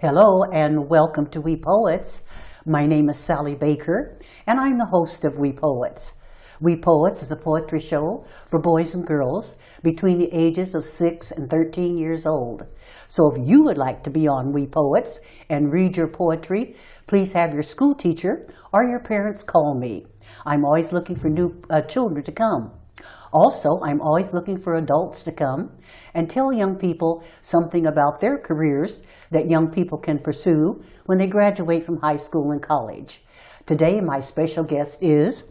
Hello and welcome to We Poets. My name is Sally Baker and I'm the host of We Poets. We Poets is a poetry show for boys and girls between the ages of 6 and 13 years old. So if you would like to be on We Poets and read your poetry, please have your school teacher or your parents call me. I'm always looking for new children to come. Also, I'm always looking for adults to come and tell young people something about their careers that young people can pursue when they graduate from high school and college. Today, my special guest is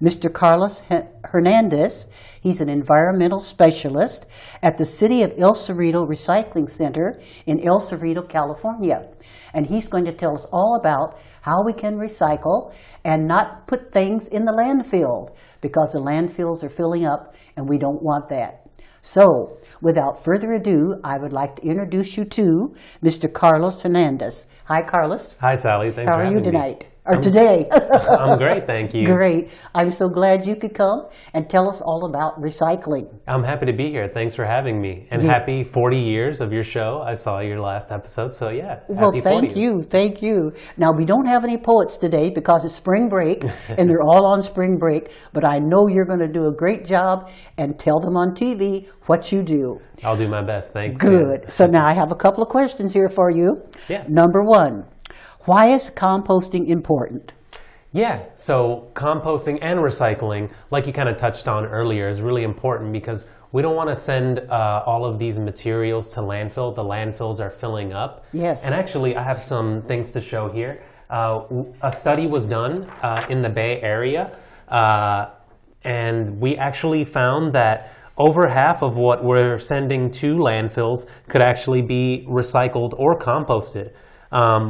Mr. Carlos Hernandez. He's an environmental specialist at the City of El Cerrito Recycling Center in El Cerrito, California. And he's going to tell us all about how we can recycle and not put things in the landfill, because the landfills are filling up and we don't want that. So, without further ado, I would like to introduce you to Mr. Carlos Hernandez. Hi, Carlos. Hi, Sally. Thanks How for having are you me. tonight? Or today? I'm great, thank you. Great. I'm so glad you could come and tell us all about recycling. I'm happy to be here. Thanks for having me. And happy 40 years of your show. I saw your last episode, so yeah. Well, happy thank 40. you. Thank you. Now, we don't have any poets today because it's spring break, and they're all on spring break, but I know you're going to do a great job and tell them on TV what you do. I'll do my best. Thanks. Good. Yeah. So now I have a couple of questions here for you. Yeah. Number one, why is composting important? Yeah, so composting and recycling, like you kind of touched on earlier, is really important because we don't want to send all of these materials to landfill. The landfills are filling up. Yes. And actually, I have some things to show here. A study was done in the Bay Area, and we actually found that over half of what we're sending to landfills could actually be recycled or composted,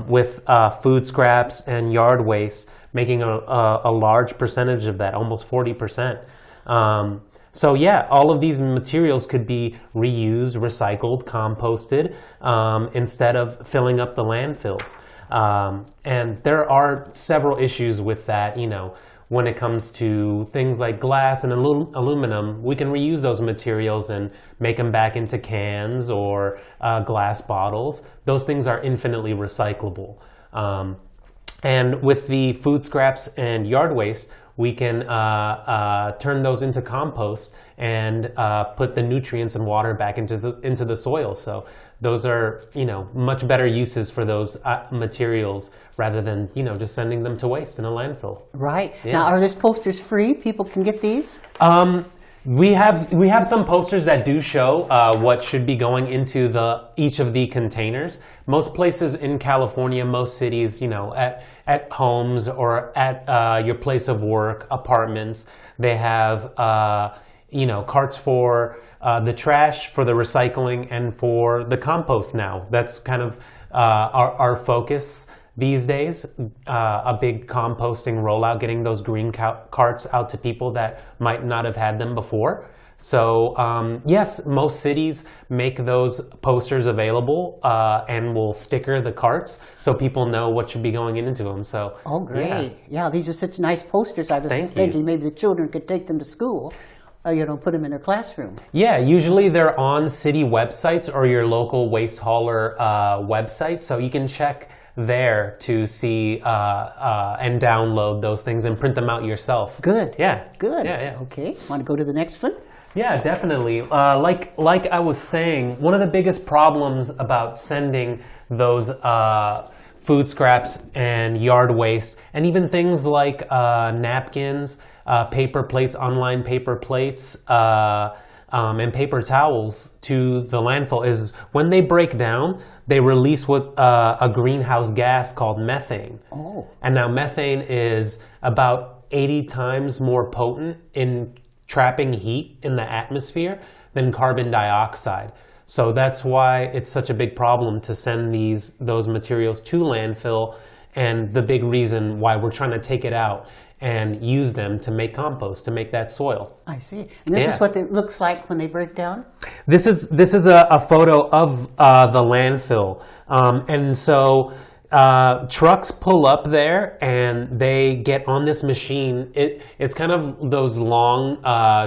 with food scraps and yard waste making a large percentage of that, almost 40%. So yeah, all of these materials could be reused, recycled, composted, instead of filling up the landfills. And there are several issues with that, when it comes to things like glass and aluminum. We can reuse those materials and make them back into cans or glass bottles. Those things are infinitely recyclable. And with the food scraps and yard waste, we can turn those into compost and put the nutrients and water back into the soil. So those are, much better uses for those materials rather than, just sending them to waste in a landfill. Right. Yeah. Now, are these posters free? People can get these? We have some posters that do show what should be going into each of the containers. Most places in California, most cities, at homes or at your place of work, apartments, they have carts for the trash, for the recycling, and for the compost now. That's kind of our focus these days, a big composting rollout, getting those green carts out to people that might not have had them before. So yes, most cities make those posters available and will sticker the carts so people know what should be going into them. So oh, great. Yeah, these are such nice posters. I was thinking maybe the children could take them to school. Put them in their classroom. Yeah, usually they're on city websites or your local waste hauler website, so you can check there to see and download those things and print them out yourself. Good. Yeah. Good. Yeah. Okay. Want to go to the next one? Yeah, definitely. Like I was saying, one of the biggest problems about sending those food scraps and yard waste, and even things like napkins, paper plates, online paper plates, and paper towels to the landfill is when they break down, they release a greenhouse gas called methane. Oh. And now methane is about 80 times more potent in trapping heat in the atmosphere than carbon dioxide. So that's why it's such a big problem to send those materials to landfill, and the big reason why we're trying to take it out and use them to make compost, to make that soil. I see. And this is what it looks like when they break down? This is a photo of the landfill. And so trucks pull up there and they get on this machine. It's kind of those long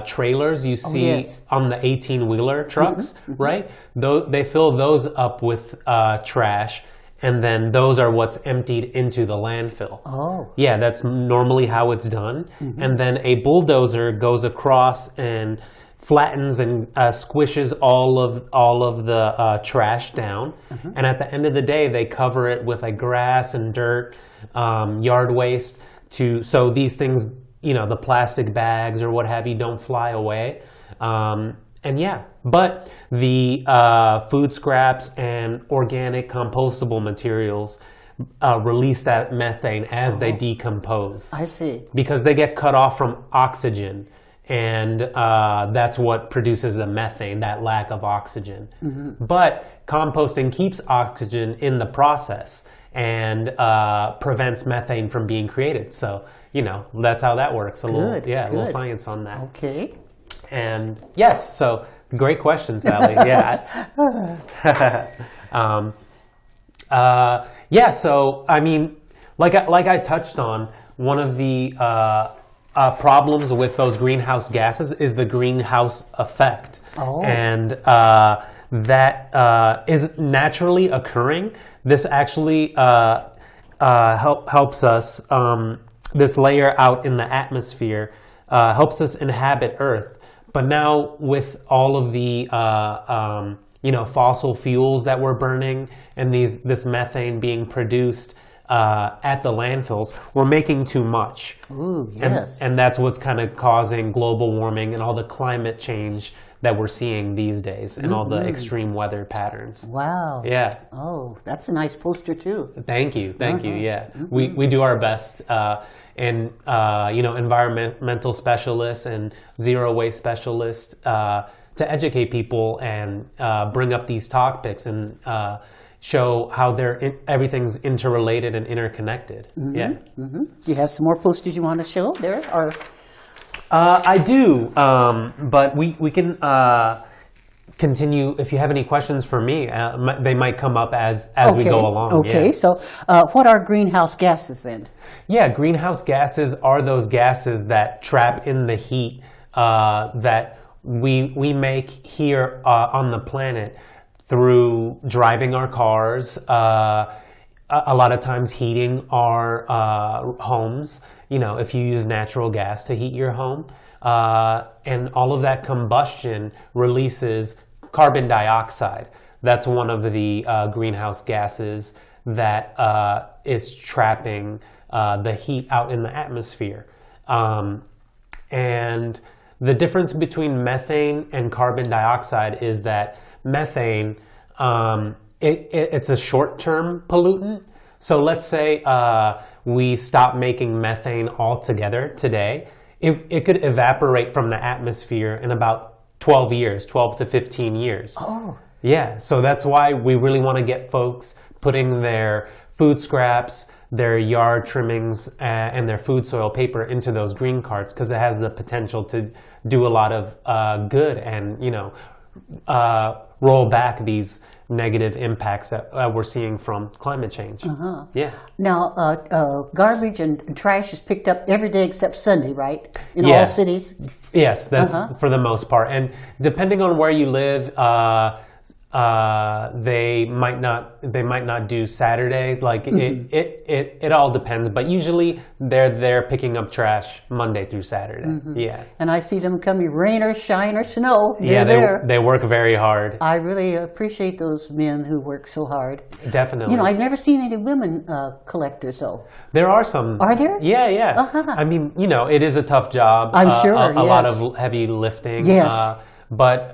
trailers you see on the 18-wheeler trucks, right? They fill those up with trash, and then those are what's emptied into the landfill. Oh. Yeah, that's normally how it's done. And then a bulldozer goes across and flattens and squishes all of the trash down. And at the end of the day, they cover it with like grass and dirt, yard waste, so these things, the plastic bags or what have you, don't fly away. And yeah, but the food scraps and organic compostable materials release that methane as they decompose. I see. Because they get cut off from oxygen, and that's what produces the methane, that lack of oxygen. But composting keeps oxygen in the process and prevents methane from being created. So, that's how that works. A little science on that. Okay. And yes, so great question, Sally. Yeah. So I mean, like I touched on, one of the problems with those greenhouse gases is the greenhouse effect. Oh. And that is naturally occurring. This actually helps us, this layer out in the atmosphere helps us inhabit Earth. But now with all of the fossil fuels that we're burning and this methane being produced at the landfills, we're making too much. Ooh, yes. And that's what's kind of causing global warming and all the climate change that we're seeing these days and all the extreme weather patterns. Wow. Yeah. Oh, that's a nice poster too. Thank you. Yeah. We do our best. And environmental specialists and zero waste specialists to educate people and bring up these topics and show how everything's interrelated and interconnected. Yeah. Do you have some more posters you want to show there? Or I do, but we can continue. If you have any questions for me, they might come up as we go along. Okay, so what are greenhouse gases then? Yeah, greenhouse gases are those gases that trap in the heat that we make here on the planet through driving our cars, a lot of times heating our homes, if you use natural gas to heat your home. And all of that combustion releases carbon dioxide. That's one of the greenhouse gases that is trapping the heat out in the atmosphere. And the difference between methane and carbon dioxide is that methane, it's a short-term pollutant. So let's say we stop making methane altogether today. It could evaporate from the atmosphere in about 12 to 15 years. Oh. Yeah, so that's why we really want to get folks putting their food scraps, their yard trimmings, and their food soil paper into those green carts, because it has the potential to do a lot of good and, roll back these negative impacts that we're seeing from climate change. Yeah. Now, garbage and trash is picked up every day except Sunday, right? In Yeah. all cities? Yes, that's for the most part. And depending on where you live, they might not do Saturday. Like it all depends. But usually they're there picking up trash Monday through Saturday. Yeah. And I see them coming, rain or shine or snow. Yeah, They're there. they work very hard. I really appreciate those men who work so hard. Definitely. I've never seen any women collectors, though. There are some. Are there? Yeah. I mean, it is a tough job. I'm sure, A lot yes. of heavy lifting. Yes. But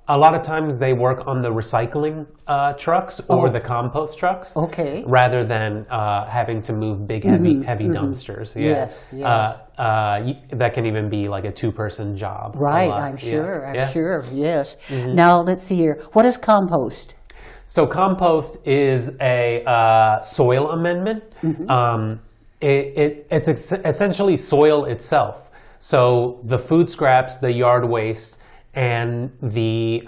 a lot of times they work on the recycling trucks or the compost trucks. Okay. Rather than having to move big, heavy dumpsters. Yeah. Yes. That can even be like a 2-person job. Right, I'm sure. Yeah. I'm sure, yes. Now, let's see here. What is compost? So compost is a soil amendment. It's essentially soil itself. So the food scraps, the yard waste, and the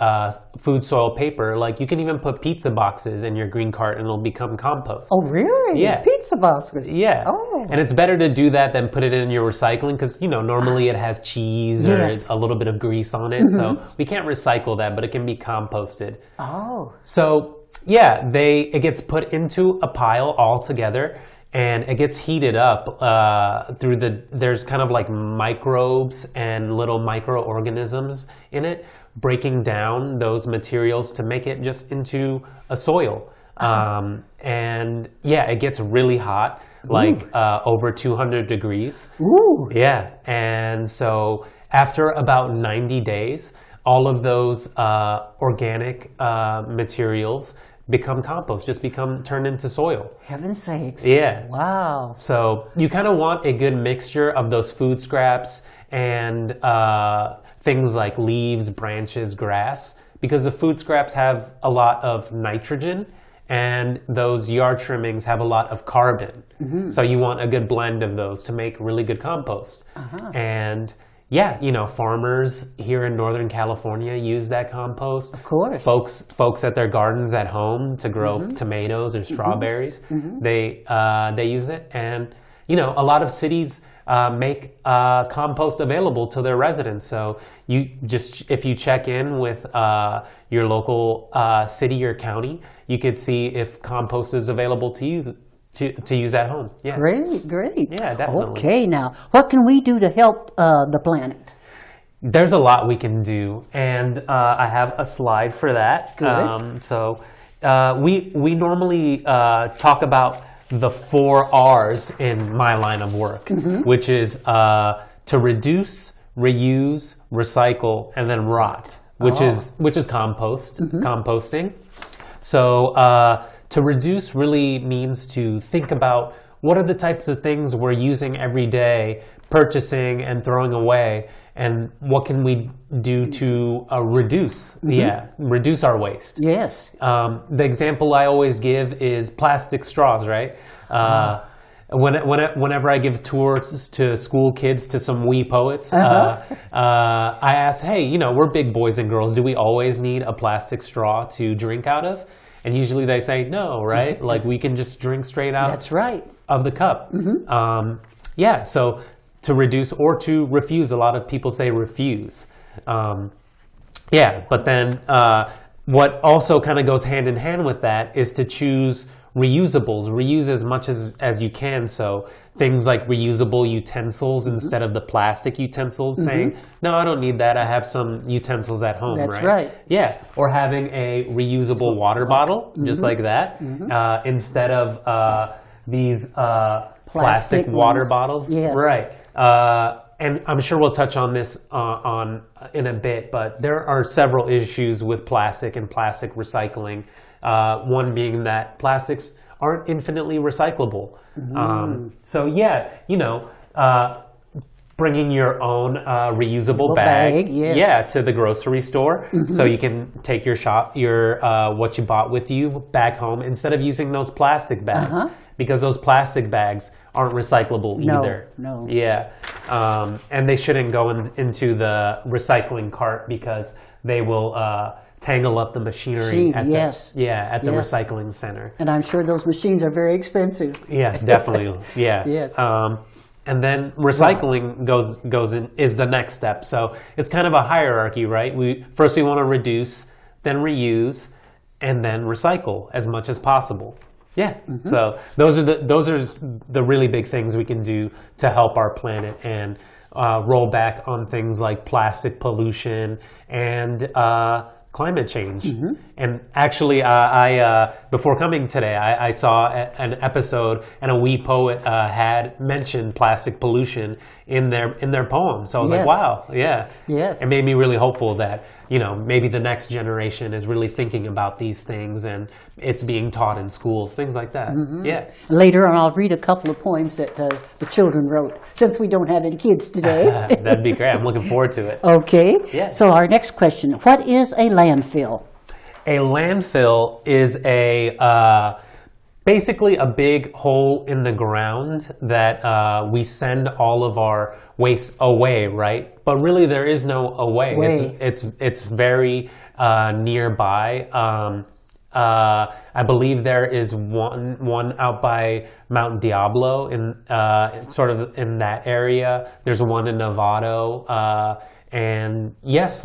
food soil paper, like you can even put pizza boxes in your green cart and it'll become compost. Oh, really? Yeah. Pizza boxes? Yeah. Oh. And it's better to do that than put it in your recycling because, normally it has cheese or Yes. a little bit of grease on it. So we can't recycle that, but it can be composted. Oh. So yeah, it gets put into a pile all together, and it gets heated up there's kind of like microbes and little microorganisms in it, breaking down those materials to make it just into a soil. And yeah, it gets really hot, like over 200 degrees. Ooh. Yeah, and so after about 90 days, all of those organic materials become compost, just turned into soil. Heaven's sakes. Yeah. Wow. So you kind of want a good mixture of those food scraps and things like leaves, branches, grass, because the food scraps have a lot of nitrogen and those yard trimmings have a lot of carbon. So you want a good blend of those to make really good compost. And yeah, farmers here in Northern California use that compost. Of course. Folks at their gardens at home to grow tomatoes or strawberries, they use it. And, a lot of cities make compost available to their residents. So if you check in with your local city or county, you could see if compost is available to use at home. Yeah. Great. Yeah, definitely. Okay, now, what can we do to help the planet? There's a lot we can do, and I have a slide for that. Good. We normally talk about the 4 R's in my line of work, which is to reduce, reuse, recycle, and then rot, which is composting. So to reduce really means to think about what are the types of things we're using every day, purchasing and throwing away, and what can we do to reduce our waste. Yes. The example I always give is plastic straws, right? Whenever I give tours to school kids, to some wee poets, I ask, hey, we're big boys and girls. Do we always need a plastic straw to drink out of? And usually they say no, right? Like we can just drink straight out. That's right. Of the cup. Yeah, so to reduce or to refuse, a lot of people say refuse. Yeah, but then what also kind of goes hand in hand with that is to choose reusables. Reuse as much as you can. So things like reusable utensils instead of the plastic utensils, saying, no, I don't need that. I have some utensils at home. That's right. Yeah, or having a reusable water bottle, just like that, instead of these plastic water bottles. Yes. Right. And I'm sure we'll touch on this in a bit, but there are several issues with plastic and plastic recycling. One being that plastics aren't infinitely recyclable. So yeah, bringing your own reusable bag, yes. to the grocery store, so you can take your what you bought with you back home instead of using those plastic bags, because those plastic bags aren't recyclable either. No. Yeah, and they shouldn't go into the recycling cart because they will tangle up the machinery at the recycling center. And I'm sure those machines are very expensive. Yes, definitely. Yeah. Yes. And then recycling is the next step. So it's kind of a hierarchy, right? We want to reduce, then reuse, and then recycle as much as possible. Yeah. So those are the really big things we can do to help our planet and roll back on things like plastic pollution and climate change. And actually, I before coming today, I saw an episode, and a wee poet had mentioned plastic pollution in their poem. So I was like, wow, yeah. Yes. It made me really hopeful that maybe the next generation is really thinking about these things, and it's being taught in schools, things like that. Yeah. Later on, I'll read a couple of poems that the children wrote, since we don't have any kids today. That'd be great. I'm looking forward to it. Okay. Yeah. So our next question, what is a landfill? A landfill is basically a big hole in the ground that we send all of our waste away, right? But really, there is no away. It's very nearby. I believe there is one out by Mount Diablo in sort of in that area. There's one in Novato, and yes,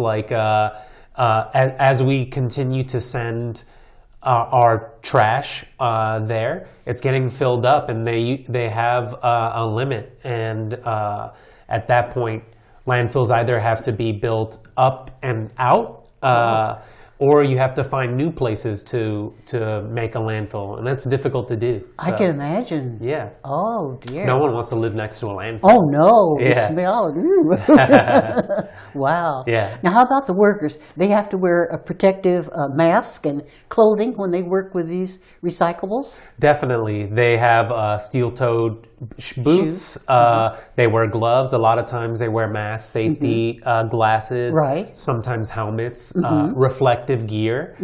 as we continue to send our trash there. It's getting filled up, and they have a limit. And at that point, landfills either have to be built up and out, or you have to find new places to make a landfill, and that's difficult to do. I can imagine. Yeah. Oh dear. No one wants to live next to a landfill. Oh no, the Yeah. smell. Wow. Yeah. Now, how about the workers? They have to wear a protective mask and clothing when they work with these recyclables? Definitely. They have steel-toed boots. They wear gloves. A lot of times they wear masks, safety glasses, Right. sometimes helmets, reflective gear,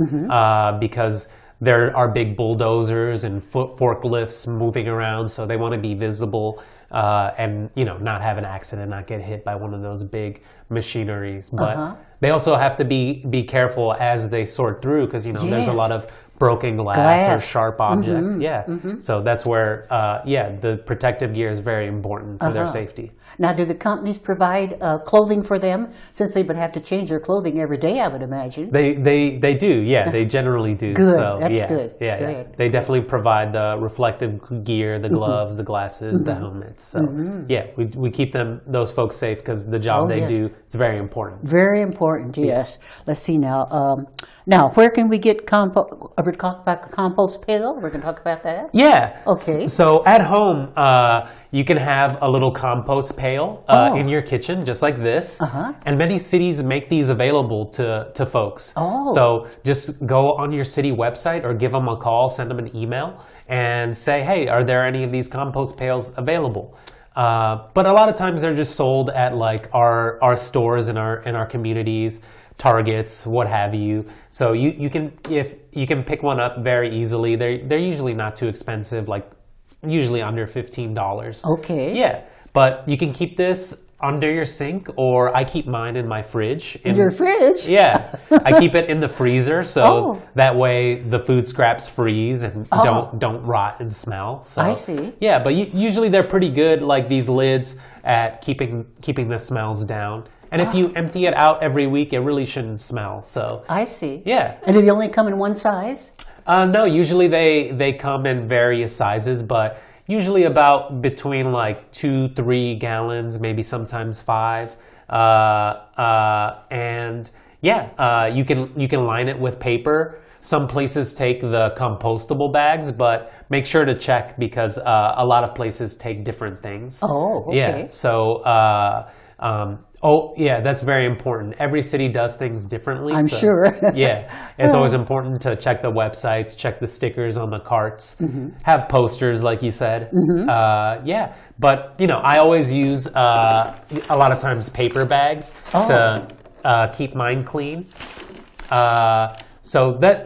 because there are big bulldozers and forklifts moving around, so they want to be visible and not have an accident, not get hit by one of those big machineries. But they also have to be careful as they sort through, because there's a Yes. lot of broken glass or sharp objects. So that's where the protective gear is very important for their safety. Now, do the companies provide clothing for them, since they would have to change their clothing every day, I would imagine? They do, yeah. They generally do. Good, So, that's yeah, good. Yeah, Good. yeah. They definitely provide the reflective gear, the gloves, the glasses, the helmets. So yeah, we keep those folks safe, because the job they do is very important. Very important, yes. Let's see now. Now, where can we get compost? We're talking about the compost pail. We're going to talk about that. Yeah. Okay. So at home, you can have a little compost pail in your kitchen, just like this. And many cities make these available to folks. So just go on your city website or give them a call, send them an email, and say, hey, are there any of these compost pails available? But a lot of times they're just sold at like our stores in our communities, Targets, what have you. So you can pick one up very easily. They're usually not too expensive, like usually under $15. Okay. Yeah, but you can keep this under your sink, or I keep mine in my fridge. In your fridge? Yeah, I keep it in the freezer, so that way the food scraps freeze and don't rot and smell. So I see. Yeah, but usually they're pretty good, like these lids, at keeping the smells down. And if you empty it out every week, it really shouldn't smell. So I see. Yeah. And do they only come in one size? No, usually they come in various sizes, but usually about between like 2-3 gallons, maybe sometimes 5. And yeah, you can line it with paper. Some places take the compostable bags, but make sure to check, because a lot of places take different things. Oh, okay. Yeah. So that's very important. Every city does things differently. I'm sure. Yeah, it's always important to check the websites, check the stickers on the carts, have posters, like you said. Yeah, but I always use a lot of times paper bags to keep mine clean. So that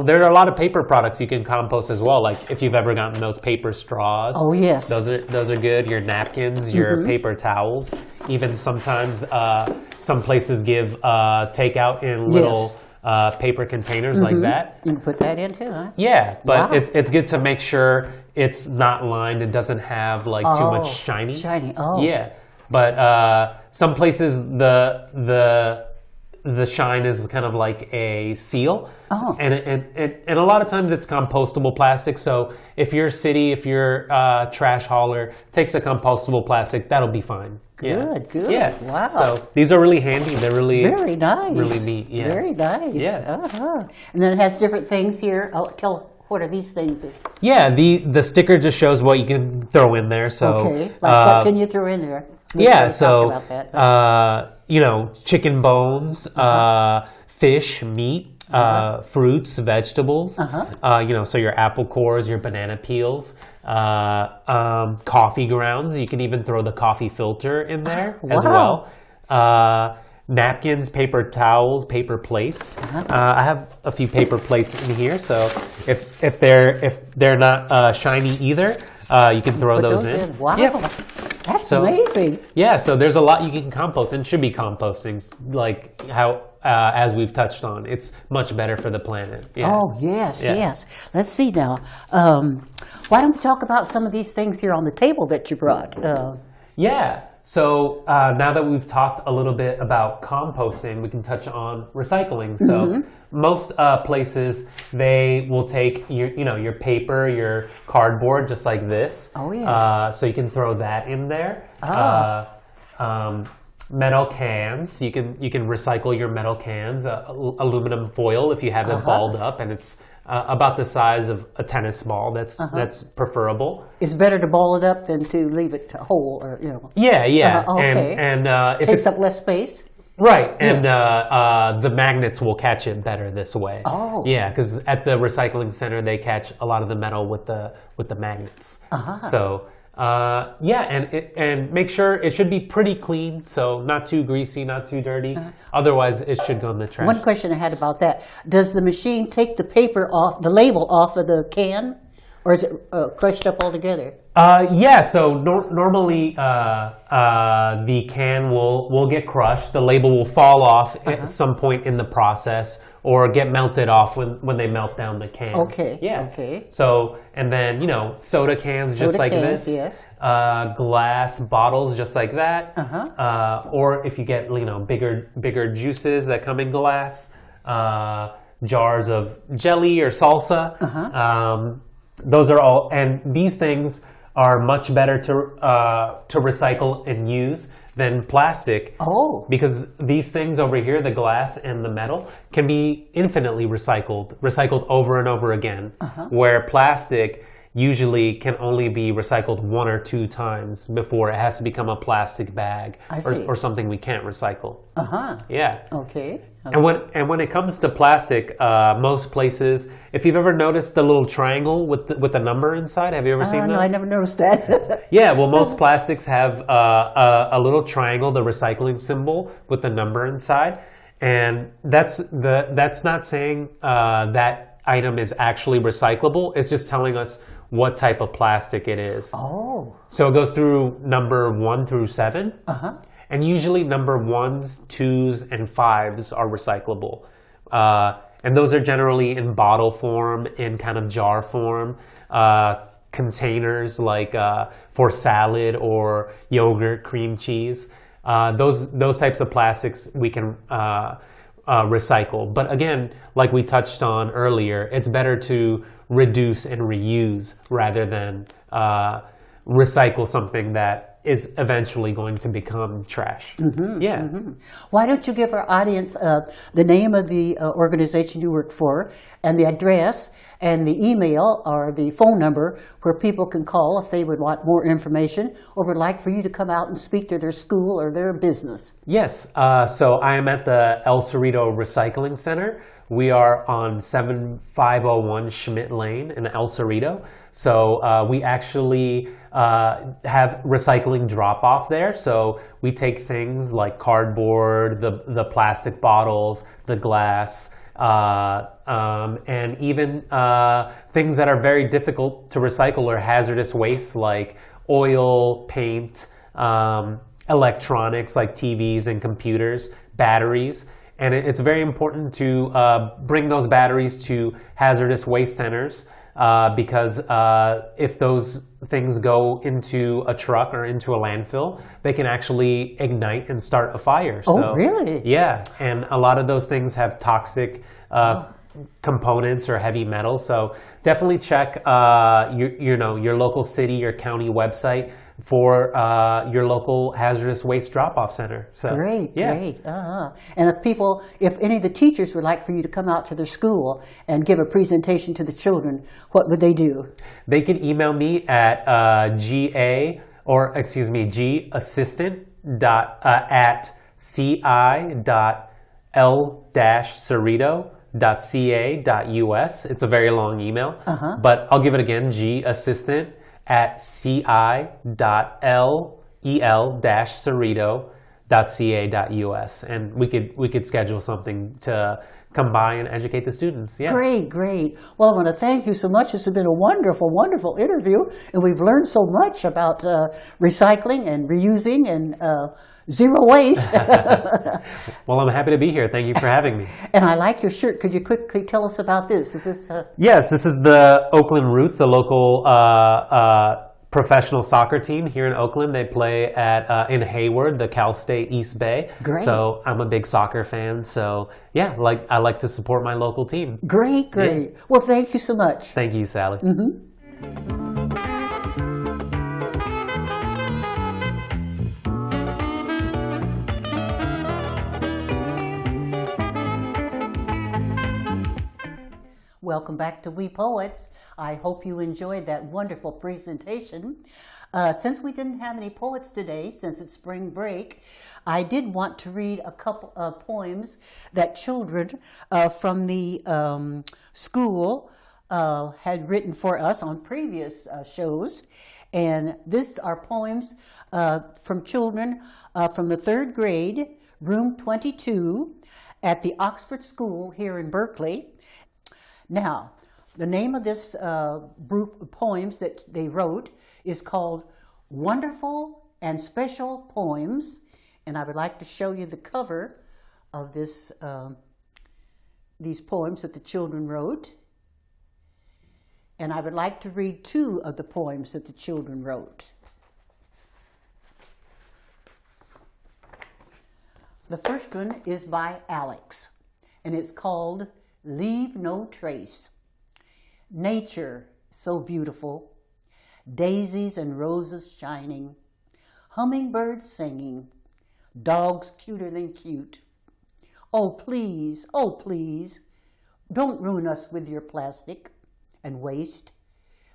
there are a lot of paper products you can compost as well. Like if you've ever gotten those paper straws. Oh yes, those are good. Your napkins, your paper towels. Even sometimes some places give takeout in little paper containers like that. You can put that in too, huh? Yeah, but it's good to make sure it's not lined. It doesn't have like too much shiny. Shiny. Yeah, but some places the shine is kind of like a seal, and a lot of times it's compostable plastic. So if your trash hauler takes a compostable plastic, that'll be fine. Good. Yeah. Wow. So these are really handy. They're really very nice. Really neat. Yeah. Very nice. Yeah. And then it has different things here. What are these things? Yeah. The sticker just shows what you can throw in there. So okay. Like what can you throw in there? So chicken bones, fish, meat, fruits, vegetables. So your apple cores, your banana peels, coffee grounds. You can even throw the coffee filter in there as well. Napkins, paper towels, paper plates. I have a few paper plates in here, so if they're not shiny either, you can throw those in. Wow. Yeah. That's amazing. Yeah, so there's a lot you can compost, and should be composting, like how, as we've touched on, it's much better for the planet. Yeah. Oh, yes. Let's see now. Why don't we talk about some of these things here on the table that you brought? Yeah. So now that we've talked a little bit about composting, we can touch on recycling. So most places, they will take your paper, your cardboard, just like this. Oh, yes. So you can throw that in there. Metal cans, you can recycle your metal cans. Aluminum foil, if you have it balled up, and it's about the size of a tennis ball. That's preferable. It's better to ball it up than to leave it whole, or Yeah, yeah. Okay. And if Takes it's up less space. right, and Yes. the magnets will catch it better this way. Oh. Yeah, because at the recycling center they catch a lot of the metal with the magnets. So. And make sure it should be pretty clean, so not too greasy, not too dirty. Otherwise, it should go in the trash. One question I had about that: does the machine take the paper off, the label off of the can, or is it crushed up altogether? Yeah. So normally, the can will get crushed. The label will fall off at some point in the process, or get melted off when they melt down the can. Okay. Yeah. Okay. So and then soda cans just like cans, this. yes. Glass bottles just like that. Or if you get bigger juices that come in glass, jars of jelly or salsa. Those are all, and these things are much better to recycle and use than plastic. Oh. Because these things over here, the glass and the metal, can be infinitely recycled over and over again. Where plastic usually can only be recycled 1 or 2 times before it has to become a plastic bag or something we can't recycle. Yeah. Okay. And when it comes to plastic, most places, if you've ever noticed the little triangle with the number inside, have you ever seen those? No, I never noticed that. Yeah, well, most plastics have a little triangle, the recycling symbol with the number inside, and that's not saying that item is actually recyclable. It's just telling us what type of plastic it is. Oh. So it goes through number 1 through 7. And usually number 1s, 2s, and 5s are recyclable. And those are generally in bottle form, in kind of jar form, containers like for salad or yogurt, cream cheese. Those types of plastics we can recycle. But again, like we touched on earlier, it's better to reduce and reuse rather than recycle something that is eventually going to become trash. Yeah. Why don't you give our audience the name of the organization you work for, and the address, and the email or the phone number where people can call if they would want more information or would like for you to come out and speak to their school or their business? Yes. So I am at the El Cerrito Recycling Center. We are on 7501 Schmidt Lane in El Cerrito. So we actually have recycling drop-off there. So we take things like cardboard, the plastic bottles, the glass, and even things that are very difficult to recycle or hazardous waste like oil, paint, electronics like TVs and computers, batteries. And it's very important to bring those batteries to hazardous waste centers because if those things go into a truck or into a landfill, they can actually ignite and start a fire. Oh, really? Yeah, and a lot of those things have toxic components or heavy metals. So definitely check your local city or county website for your local hazardous waste drop-off center. So, Great, yeah. great. And if any of the teachers would like for you to come out to their school and give a presentation to the children, what would they do? They can email me at gassistant at ci.l-cerrito.ca.us. It's a very long email, but I'll give it again, gassistant at ci.el-cerrito.ca.us, and we could schedule something to come by and educate the students. Yeah. Great, great. Well, I want to thank you so much. This has been a wonderful, wonderful interview, and we've learned so much about recycling and reusing and zero waste. Well, I'm happy to be here. Thank you for having me. And I like your shirt. Could you quickly tell us about this? Is this Yes, this is the Oakland Roots, a local professional soccer team here in Oakland. They play at in Hayward, the Cal State East Bay. Great. So I'm a big soccer fan. So yeah, I like to support my local team. Great. Yeah. Well, thank you so much. Thank you, Sally. Welcome back to We Poets. I hope you enjoyed that wonderful presentation. Since we didn't have any poets today, since it's spring break, I did want to read a couple of poems that children from the school had written for us on previous shows. And these are poems from children from the 3rd grade, room 22, at the Oxford School here in Berkeley. Now, the name of this group of poems that they wrote is called Wonderful and Special Poems, and I would like to show you the cover of this these poems that the children wrote. And I would like to read 2 of the poems that the children wrote. The first one is by Alex, and it's called Leave No Trace. Nature so beautiful, daisies and roses shining, hummingbirds singing, dogs cuter than cute. Oh please, don't ruin us with your plastic and waste.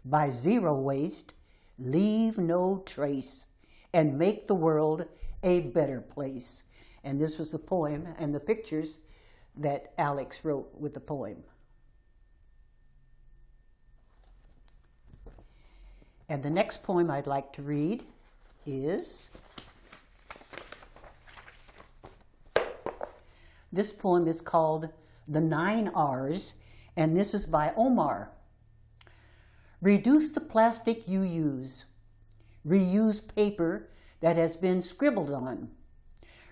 By zero waste, leave no trace, and make the world a better place. And this was the poem and the pictures that Alex wrote with the poem. And the next poem I'd like to read is, this poem is called The 9 R's, and this is by Omar. Reduce the plastic you use. Reuse paper that has been scribbled on.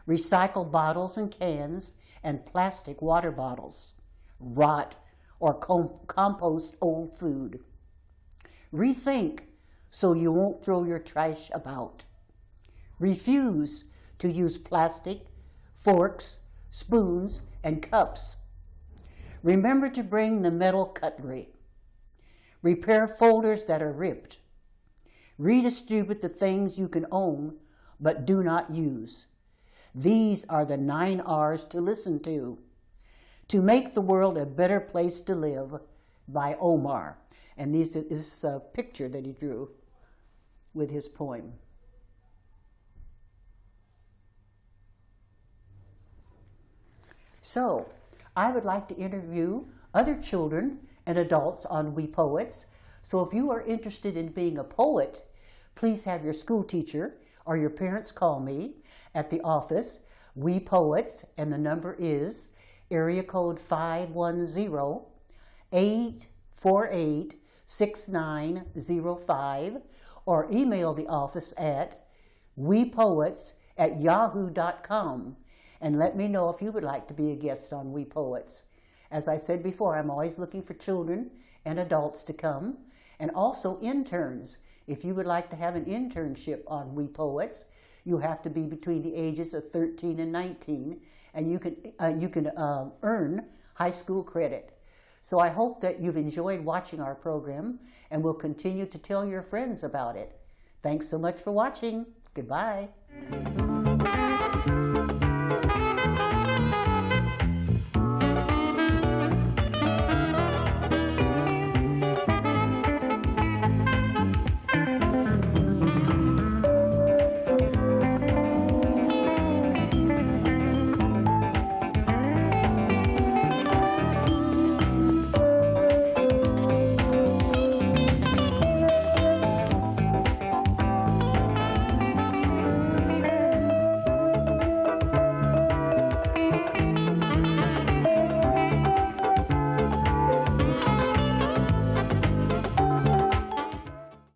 Recycle bottles and cans and plastic water bottles. Rot or compost old food. Rethink so you won't throw your trash about. Refuse to use plastic, forks, spoons, and cups. Remember to bring the metal cutlery. Repair folders that are ripped. Redistribute the things you can own but do not use. These are the 9 R's to listen to make the world a better place to live, by Omar. And this is a picture that he drew with his poem. So, I would like to interview other children and adults on We Poets. So if you are interested in being a poet, please have your school teacher or your parents call me at the office, We Poets, and the number is area code 510-848-6905, or email the office at wepoets@yahoo.com and let me know if you would like to be a guest on We Poets. As I said before, I'm always looking for children and adults to come, and also interns. If you would like to have an internship on We Poets, you have to be between the ages of 13 and 19, and you can earn high school credit. So I hope that you've enjoyed watching our program and will continue to tell your friends about it. Thanks so much for watching. Goodbye.